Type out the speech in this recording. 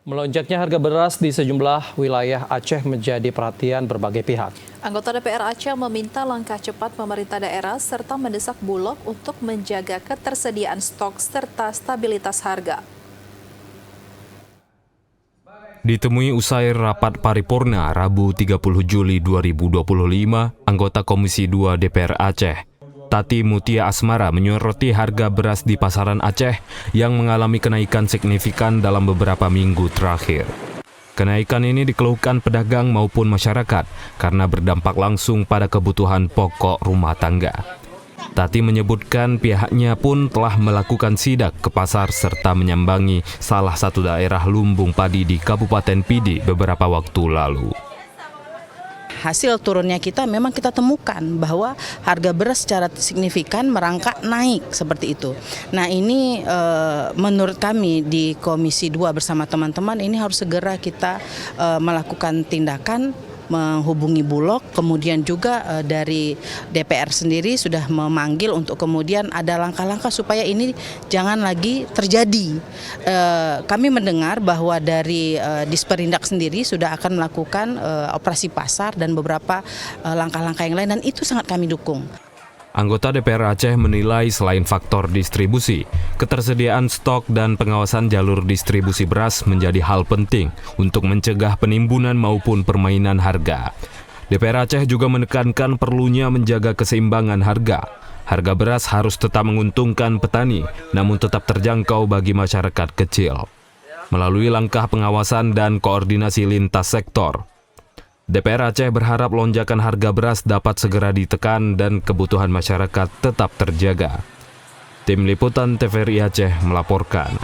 Melonjaknya harga beras di sejumlah wilayah Aceh menjadi perhatian berbagai pihak. Anggota DPR Aceh meminta langkah cepat pemerintah daerah serta mendesak Bulog untuk menjaga ketersediaan stok serta stabilitas harga. Ditemui usai rapat paripurna Rabu 30 Juli 2025, anggota Komisi 2 DPR Aceh, Tati Mutia Asmara menyoroti harga beras di pasaran Aceh yang mengalami kenaikan signifikan dalam beberapa minggu terakhir. Kenaikan ini dikeluhkan pedagang maupun masyarakat karena berdampak langsung pada kebutuhan pokok rumah tangga. Tati menyebutkan pihaknya pun telah melakukan sidak ke pasar serta menyambangi salah satu daerah lumbung padi di Kabupaten Pidi beberapa waktu lalu. Hasil turunnya kita memang kita temukan bahwa harga beras secara signifikan merangkak naik seperti itu. Nah ini menurut kami di Komisi 2 bersama teman-teman ini harus segera kita melakukan tindakan, menghubungi Bulog, kemudian juga dari DPR sendiri sudah memanggil untuk kemudian ada langkah-langkah supaya ini jangan lagi terjadi. Kami mendengar bahwa dari Disperindak sendiri sudah akan melakukan operasi pasar dan beberapa langkah-langkah yang lain, dan itu sangat kami dukung. Anggota DPR Aceh menilai selain faktor distribusi, ketersediaan stok dan pengawasan jalur distribusi beras menjadi hal penting untuk mencegah penimbunan maupun permainan harga. DPR Aceh juga menekankan perlunya menjaga keseimbangan harga. Harga beras harus tetap menguntungkan petani, namun tetap terjangkau bagi masyarakat kecil. Melalui langkah pengawasan dan koordinasi lintas sektor, DPR Aceh berharap lonjakan harga beras dapat segera ditekan dan kebutuhan masyarakat tetap terjaga. Tim Liputan TVRI Aceh melaporkan.